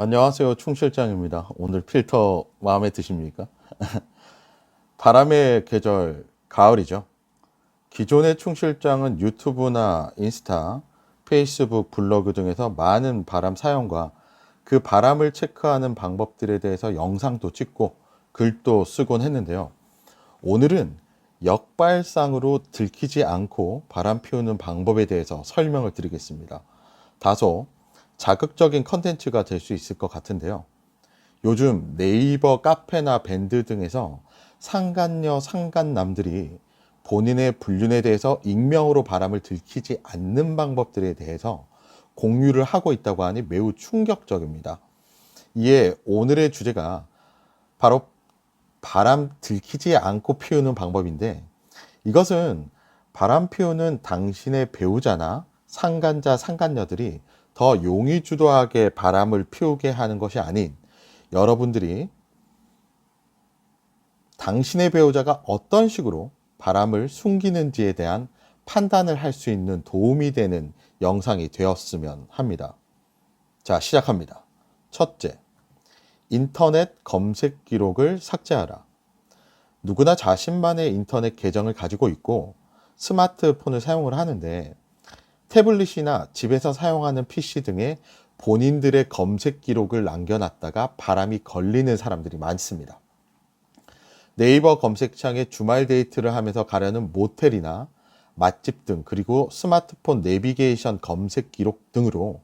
안녕하세요. 충실장입니다. 오늘 필터 마음에 드십니까? 바람의 계절, 가을이죠. 기존의 충실장은 유튜브나 인스타, 페이스북, 블로그 등에서 많은 바람 사용과 그 바람을 체크하는 방법들에 대해서 영상도 찍고 글도 쓰곤 했는데요. 오늘은 역발상으로 들키지 않고 바람 피우는 방법에 대해서 설명을 드리겠습니다. 다소 자극적인 컨텐츠가 될 수 있을 것 같은데요. 요즘 네이버 카페나 밴드 등에서 상간녀, 상간남들이 본인의 불륜에 대해서 익명으로 바람을 들키지 않는 방법들에 대해서 공유를 하고 있다고 하니 매우 충격적입니다. 이에 오늘의 주제가 바로 바람 들키지 않고 피우는 방법인데, 이것은 바람 피우는 당신의 배우자나 상간자, 상간녀들이 더 용의주도하게 바람을 피우게 하는 것이 아닌, 여러분들이 당신의 배우자가 어떤 식으로 바람을 숨기는지에 대한 판단을 할 수 있는 도움이 되는 영상이 되었으면 합니다. 자, 시작합니다. 첫째, 인터넷 검색 기록을 삭제하라. 누구나 자신만의 인터넷 계정을 가지고 있고 스마트폰을 사용을 하는데, 태블릿이나 집에서 사용하는 PC 등에 본인들의 검색 기록을 남겨놨다가 바람이 걸리는 사람들이 많습니다. 네이버 검색창에 주말 데이트를 하면서 가려는 모텔이나 맛집 등, 그리고 스마트폰 내비게이션 검색 기록 등으로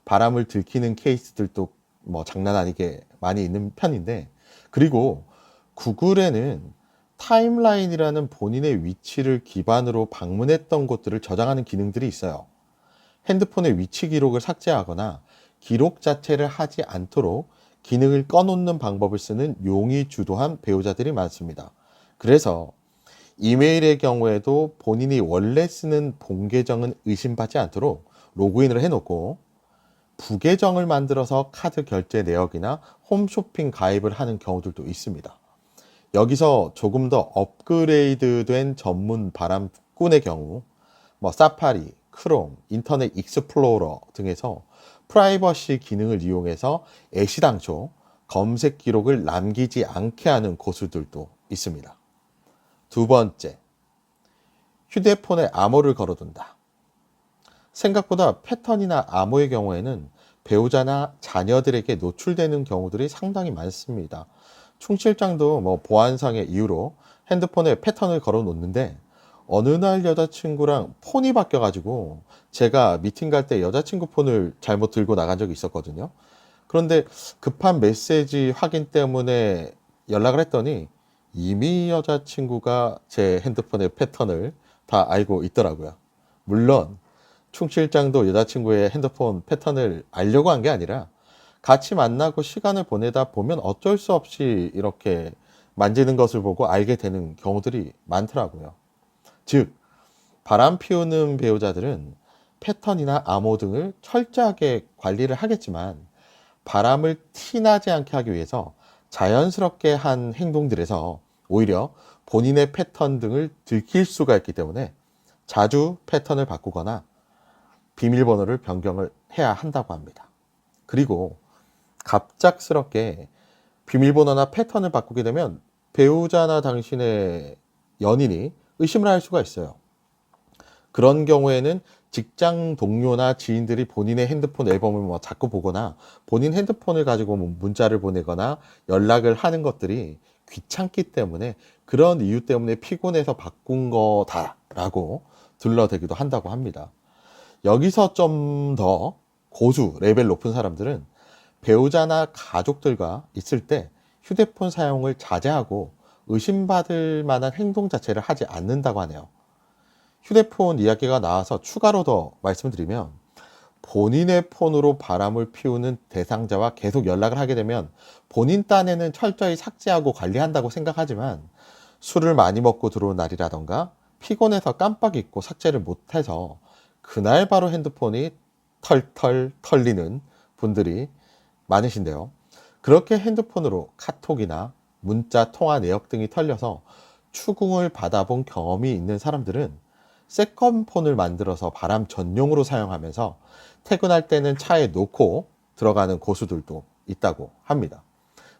바람을 들키는 케이스들도 장난 아니게 많이 있는 편인데, 그리고 구글에는 타임라인이라는 본인의 위치를 기반으로 방문했던 곳들을 저장하는 기능들이 있어요. 핸드폰의 위치 기록을 삭제하거나 기록 자체를 하지 않도록 기능을 꺼놓는 방법을 쓰는 용의 주도한 배우자들이 많습니다. 그래서 이메일의 경우에도 본인이 원래 쓰는 본 계정은 의심받지 않도록 로그인을 해놓고 부계정을 만들어서 카드 결제 내역이나 홈쇼핑 가입을 하는 경우들도 있습니다. 여기서 조금 더 업그레이드된 전문 바람꾼의 경우 사파리, 크롬, 인터넷 익스플로러 등에서 프라이버시 기능을 이용해서 애시당초 검색 기록을 남기지 않게 하는 고수들도 있습니다. 두 번째, 휴대폰에 암호를 걸어둔다. 생각보다 패턴이나 암호의 경우에는 배우자나 자녀들에게 노출되는 경우들이 상당히 많습니다. 충실장도 보안상의 이유로 핸드폰에 패턴을 걸어 놓는데, 어느 날 여자친구랑 폰이 바뀌어가지고 제가 미팅 갈 때 여자친구 폰을 잘못 들고 나간 적이 있었거든요. 그런데 급한 메시지 확인 때문에 연락을 했더니 이미 여자친구가 제 핸드폰의 패턴을 다 알고 있더라고요. 물론 충 실장도 여자친구의 핸드폰 패턴을 알려고 한 게 아니라 같이 만나고 시간을 보내다 보면 어쩔 수 없이 이렇게 만지는 것을 보고 알게 되는 경우들이 많더라고요. 즉, 바람 피우는 배우자들은 패턴이나 암호 등을 철저하게 관리를 하겠지만, 바람을 티나지 않게 하기 위해서 자연스럽게 한 행동들에서 오히려 본인의 패턴 등을 들킬 수가 있기 때문에 자주 패턴을 바꾸거나 비밀번호를 변경을 해야 한다고 합니다. 그리고 갑작스럽게 비밀번호나 패턴을 바꾸게 되면 배우자나 당신의 연인이 의심을 할 수가 있어요. 그런 경우에는 직장 동료나 지인들이 본인의 핸드폰 앨범을 자꾸 보거나 본인 핸드폰을 가지고 문자를 보내거나 연락을 하는 것들이 귀찮기 때문에 그런 이유 때문에 피곤해서 바꾼 거다라고 둘러대기도 한다고 합니다. 여기서 좀 더 고수 레벨 높은 사람들은 배우자나 가족들과 있을 때 휴대폰 사용을 자제하고 의심받을 만한 행동 자체를 하지 않는다고 하네요. 휴대폰 이야기가 나와서 추가로 더 말씀드리면, 본인의 폰으로 바람을 피우는 대상자와 계속 연락을 하게 되면 본인 딴에는 철저히 삭제하고 관리한다고 생각하지만, 술을 많이 먹고 들어온 날이라던가 피곤해서 깜빡 잊고 삭제를 못해서 그날 바로 핸드폰이 털털 털리는 분들이 많으신데요. 그렇게 핸드폰으로 카톡이나 문자 통화 내역 등이 털려서 추궁을 받아본 경험이 있는 사람들은 세컨폰을 만들어서 바람 전용으로 사용하면서 퇴근할 때는 차에 놓고 들어가는 고수들도 있다고 합니다.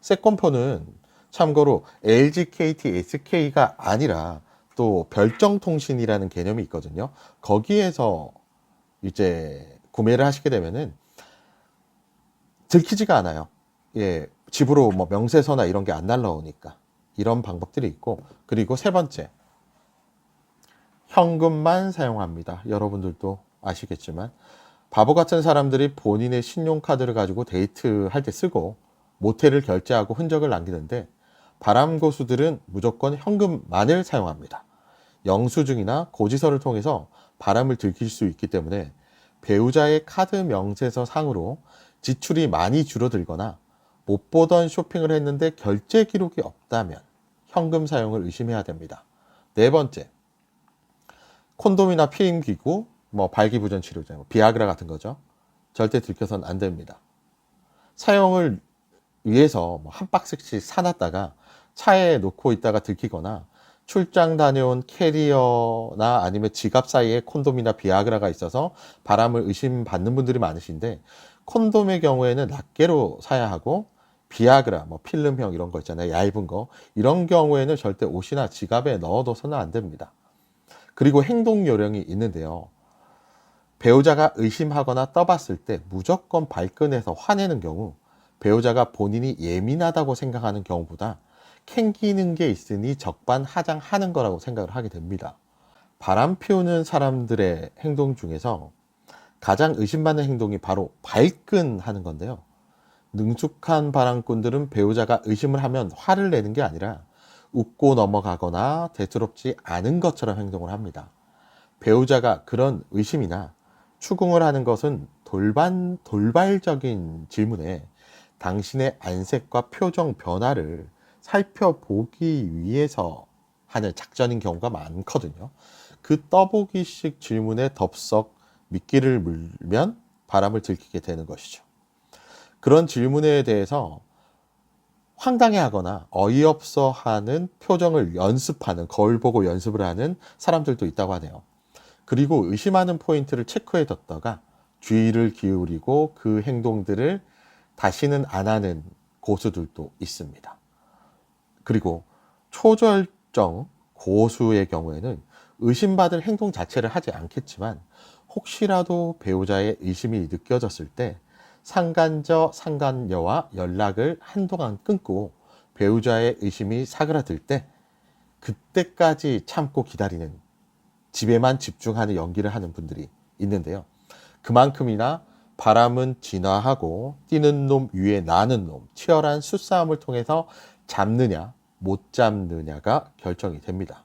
세컨폰은 참고로 LG, KT, SK가 아니라 또 별정통신이라는 개념이 있거든요. 거기에서 이제 구매를 하시게 되면은 들키지가 않아요. 예, 집으로 뭐 명세서나 이런 게 안 날라오니까. 이런 방법들이 있고, 그리고 세 번째, 현금만 사용합니다. 여러분들도 아시겠지만 바보 같은 사람들이 본인의 신용카드를 가지고 데이트할 때 쓰고 모텔을 결제하고 흔적을 남기는데, 바람고수들은 무조건 현금만을 사용합니다. 영수증이나 고지서를 통해서 바람을 들킬 수 있기 때문에 배우자의 카드 명세서 상으로 지출이 많이 줄어들거나 못 보던 쇼핑을 했는데 결제 기록이 없다면 현금 사용을 의심해야 됩니다. 네 번째, 콘돔이나 피임기구, 뭐 발기부전치료제, 비아그라 같은 거죠. 절대 들켜서는 안 됩니다. 사용을 위해서 한 박스씩 사놨다가 차에 놓고 있다가 들키거나 출장 다녀온 캐리어나 아니면 지갑 사이에 콘돔이나 비아그라가 있어서 바람을 의심받는 분들이 많으신데, 콘돔의 경우에는 낱개로 사야 하고 비아그라, 뭐 필름형 이런 거 있잖아요. 얇은 거. 이런 경우에는 절대 옷이나 지갑에 넣어둬서는 안 됩니다. 그리고 행동 요령이 있는데요. 배우자가 의심하거나 떠봤을 때 무조건 발끈해서 화내는 경우, 배우자가 본인이 예민하다고 생각하는 경우보다 캥기는 게 있으니 적반하장하는 거라고 생각을 하게 됩니다. 바람 피우는 사람들의 행동 중에서 가장 의심받는 행동이 바로 발끈하는 건데요. 능숙한 바람꾼들은 배우자가 의심을 하면 화를 내는 게 아니라 웃고 넘어가거나 대수롭지 않은 것처럼 행동을 합니다. 배우자가 그런 의심이나 추궁을 하는 것은 돌발적인 질문에 당신의 안색과 표정 변화를 살펴보기 위해서 하는 작전인 경우가 많거든요. 그 떠보기식 질문에 덥석 미끼를 물면 바람을 들키게 되는 것이죠. 그런 질문에 대해서 황당해하거나 어이없어 하는 표정을 연습하는, 거울 보고 연습을 하는 사람들도 있다고 하네요. 그리고 의심하는 포인트를 체크해뒀다가 주의를 기울이고 그 행동들을 다시는 안 하는 고수들도 있습니다. 그리고 초절정 고수의 경우에는 의심받을 행동 자체를 하지 않겠지만, 혹시라도 배우자의 의심이 느껴졌을 때 상간저, 상간녀와 연락을 한동안 끊고 배우자의 의심이 사그라들 때 그때까지 참고 기다리는, 집에만 집중하는 연기를 하는 분들이 있는데요. 그만큼이나 바람은 진화하고 뛰는 놈 위에 나는 놈, 치열한 수싸움을 통해서 잡느냐 못 잡느냐가 결정이 됩니다.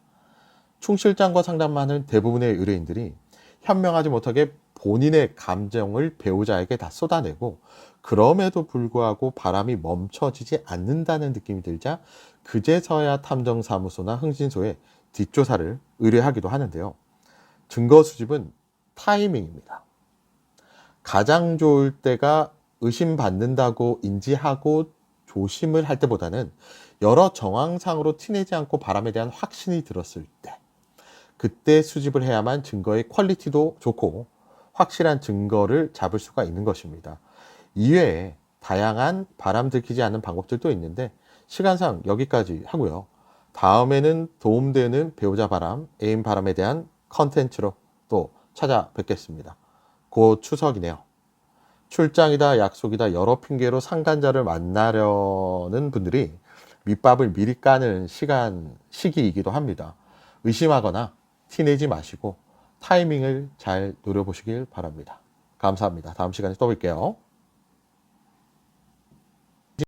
충실장과 상담하는 대부분의 의뢰인들이 현명하지 못하게 본인의 감정을 배우자에게 다 쏟아내고, 그럼에도 불구하고 바람이 멈춰지지 않는다는 느낌이 들자 그제서야 탐정사무소나 흥신소에 뒷조사를 의뢰하기도 하는데요. 증거 수집은 타이밍입니다. 가장 좋을 때가 의심받는다고 인지하고 조심을 할 때보다는 여러 정황상으로 티내지 않고 바람에 대한 확신이 들었을 때, 그때 수집을 해야만 증거의 퀄리티도 좋고 확실한 증거를 잡을 수가 있는 것입니다. 이외에 다양한 바람 들키지 않는 방법들도 있는데 시간상 여기까지 하고요. 다음에는 도움되는 배우자 바람, 애인 바람에 대한 컨텐츠로 또 찾아뵙겠습니다. 곧 추석이네요. 출장이다, 약속이다, 여러 핑계로 상간자를 만나려는 분들이 밑밥을 미리 까는 시기이기도 합니다. 의심하거나 티내지 마시고 타이밍을 잘 노려보시길 바랍니다. 감사합니다. 다음 시간에 또 뵐게요.